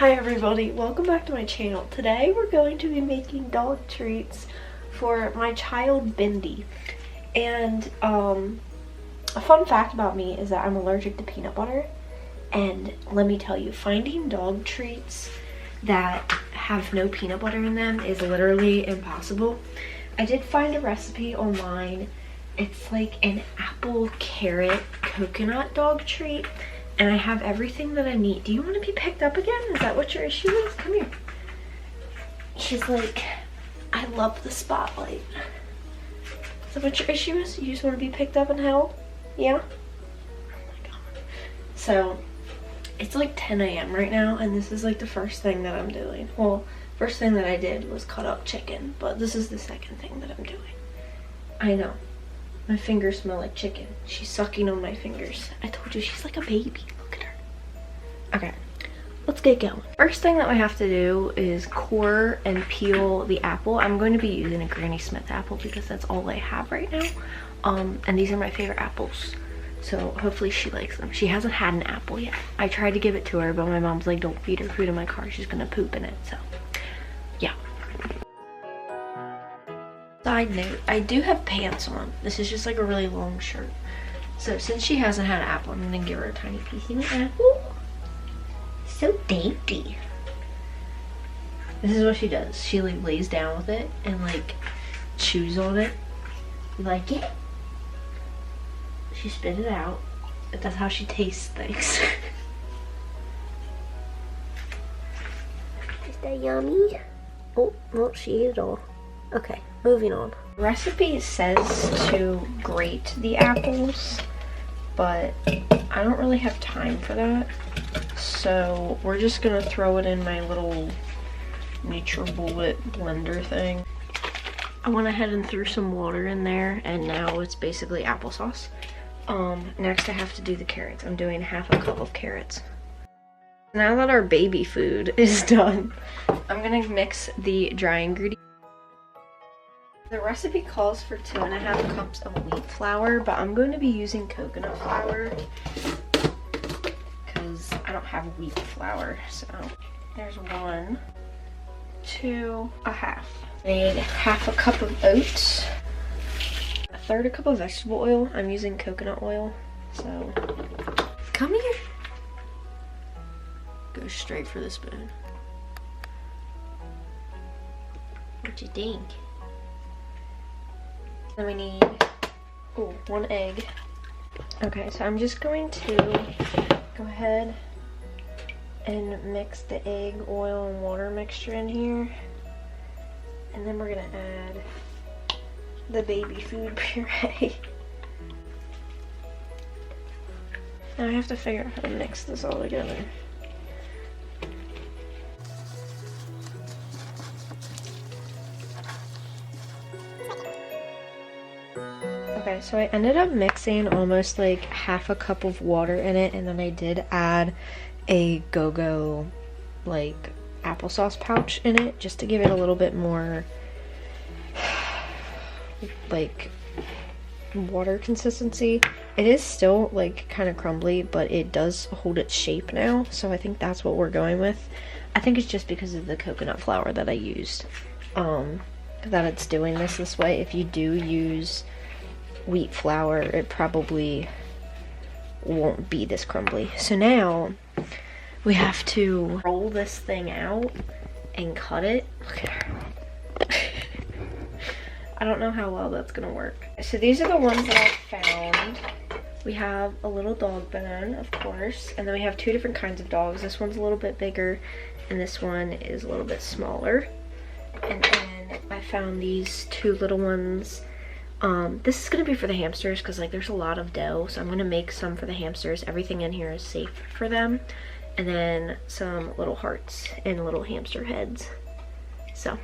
Hi everybody, welcome back to my channel. Today we're going to be making dog treats for my child Bindi. And a fun fact about me is that I'm allergic to peanut butter. And let me tell you, finding dog treats that have no peanut butter in them is literally impossible. I did find a recipe online. It's like an apple carrot coconut dog treat. And I have everything that I need. Do you want to be picked up again? Is that what your issue is? Come here. She's like, I love the spotlight. Is that what your issue is? You just want to be picked up and held? Yeah? Oh my god. So, it's like 10 a.m. right now, and this is like the first thing that I'm doing. Well, first thing that I did was cut up chicken, but this is the second thing that I'm doing. I know. My fingers smell like chicken. She's sucking on my fingers. I told you, she's like a baby. Look at her. Okay, let's get going. First thing that we have to do is core and peel the apple. I'm going to be using a Granny Smith apple because that's all I have right now. And these are my favorite apples. So hopefully she likes them. She hasn't had an apple yet. I tried to give it to her, but my mom's like, don't feed her food in my car. She's gonna poop in it, so yeah. Side note, I do have pants on. This is just like a really long shirt. So since she hasn't had an apple, I'm gonna give her a tiny piece of an apple. So dainty. This is what she does. She like lays down with it and like chews on it. You like it? She spit it out. But that's how she tastes things. Is that yummy? Oh, well, she ate it all. Okay, moving on. The recipe says to grate the apples, but I don't really have time for that. So we're just gonna throw it in my little NutriBullet blender thing. I went ahead and threw some water in there, and now it's basically applesauce. Next I have to do the carrots. I'm doing half a cup of carrots. Now that our baby food is done, I'm gonna mix the dry ingredients. The recipe calls for 2.5 cups of wheat flour, but I'm going to be using coconut flour because I don't have wheat flour. So there's 1, 2, a half. I need half a cup of oats, 1/3 a cup of vegetable oil. I'm using coconut oil, so come here. Go straight for the spoon. What you think? Then we need, 1 egg. Okay, so I'm just going to go ahead and mix the egg, oil, and water mixture in here. And then we're gonna add the baby food puree. Now I have to figure out how to mix this all together. Okay, so I ended up mixing almost like half a cup of water in it, and then I did add a Go-Go like applesauce pouch in it just to give it a little bit more like water consistency. It is still like kind of crumbly, but it does hold its shape now, so I think that's what we're going with. I think it's just because of the coconut flour that I used that it's doing this way. If you do use wheat flour, it probably won't be this crumbly. So now we have to roll this thing out and cut it. Look at her. I don't know how well that's gonna work. So these are the ones that I found. We have a little dog bone, of course, and then we have 2 different kinds of dogs. This one's a little bit bigger and this one is a little bit smaller. And then I found these 2 little ones. This is gonna be for the hamsters because like there's a lot of dough, so I'm gonna make some for the hamsters. Everything in here is safe for them. And then some little hearts and little hamster heads. So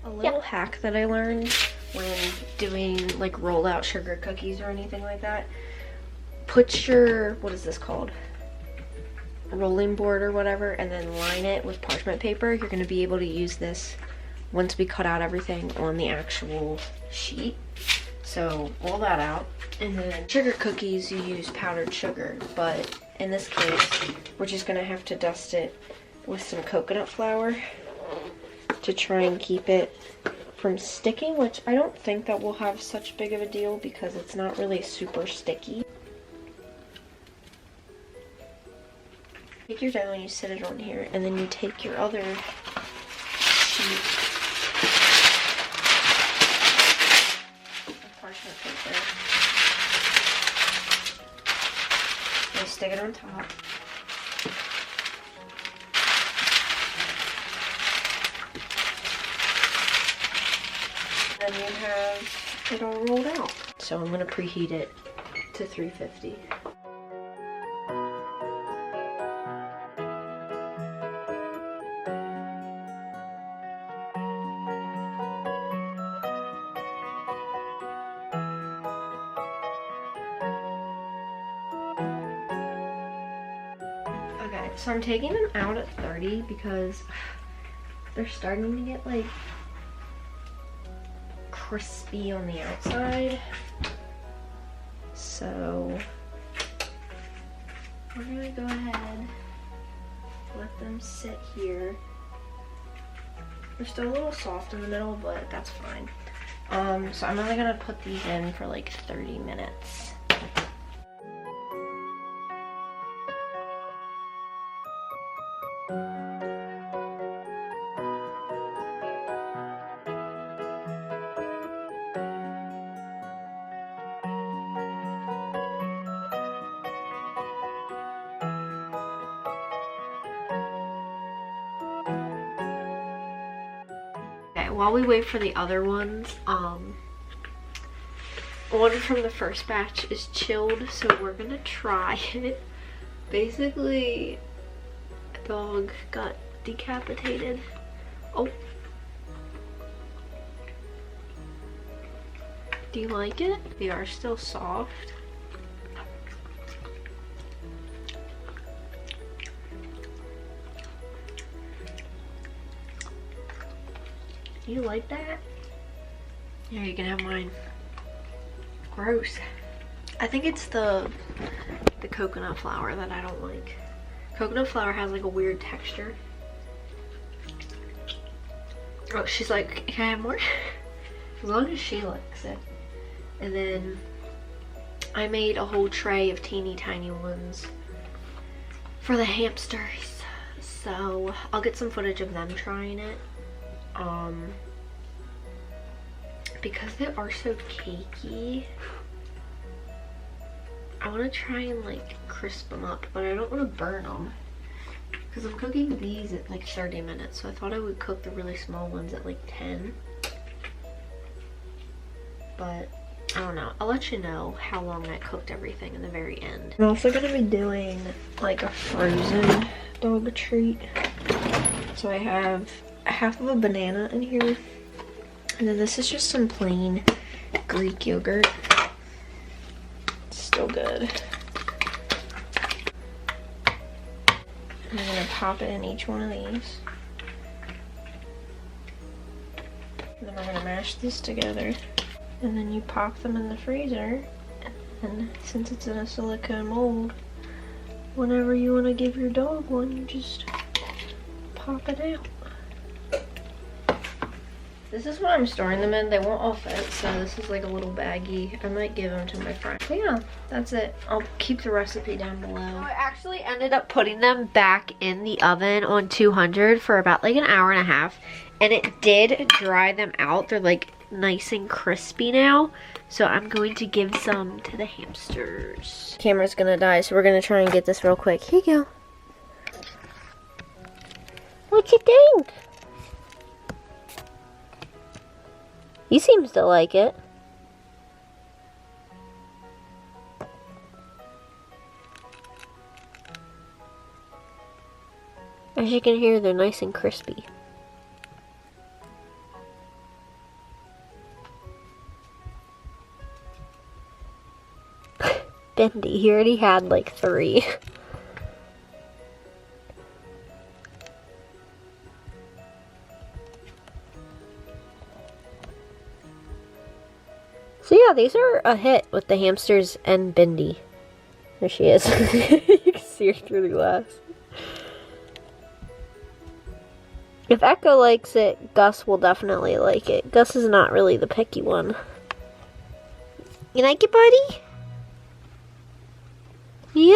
a little hack that I learned when doing like rollout sugar cookies or anything like that, put your, what is this called, rolling board or whatever, and then line it with parchment paper. You're gonna be able to use this once we cut out everything on the actual sheet. So roll that out, and then sugar cookies you use powdered sugar, but in this case, we're just gonna have to dust it with some coconut flour to try and keep it from sticking, which I don't think that will have such big of a deal because it's not really super sticky. Take your dough and you sit it on here, and then you take your other sheet of parchment paper. You stick it on top. Then you have it all rolled out. So I'm going to preheat it to 350. Okay, so I'm taking them out at 30 because they're starting to get like crispy on the outside. So we're gonna go ahead, let them sit here. They're still a little soft in the middle, but that's fine. So I'm only gonna put these in for like 30 minutes. Okay, while we wait for the other ones, one from the first batch is chilled, so we're gonna try it. Basically, a dog got decapitated. Oh. Do you like it? They are still soft. You like that? Yeah, you can have mine. Gross. I think it's the coconut flour that I don't like. Coconut flour has like a weird texture. Oh, she's like, can I have more? As long as she likes it. And then I made a whole tray of teeny tiny ones for the hamsters. So I'll get some footage of them trying it. Because they are so cakey, I want to try and like crisp them up, but I don't want to burn them because I'm cooking these at like 30 minutes, so I thought I would cook the really small ones at like 10, but I don't know. I'll let you know how long I cooked everything in the very end. I'm also going to be doing like a frozen dog treat, so I have half of a banana in here, and then this is just some plain Greek yogurt. It's still good. I'm gonna pop it in each one of these, and then we're gonna mash this together, and then you pop them in the freezer, and since it's in a silicone mold, whenever you want to give your dog one, you just pop it out. This is what I'm storing them in. They won't all fit, so this is like a little baggie. I might give them to my friend. But yeah, that's it. I'll keep the recipe down below. So I actually ended up putting them back in the oven on 200 for about like an hour and a half, and it did dry them out. They're like nice and crispy now, so I'm going to give some to the hamsters. Camera's gonna die, so we're gonna try and get this real quick. Here you go. What you think? He seems to like it. As you can hear, they're nice and crispy. Bendy, he already had like 3. So yeah, these are a hit with the hamsters and Bindi. There she is. You can see her through the glass. If Echo likes it, Gus will definitely like it. Gus is not really the picky one. You like it, buddy? Yeah?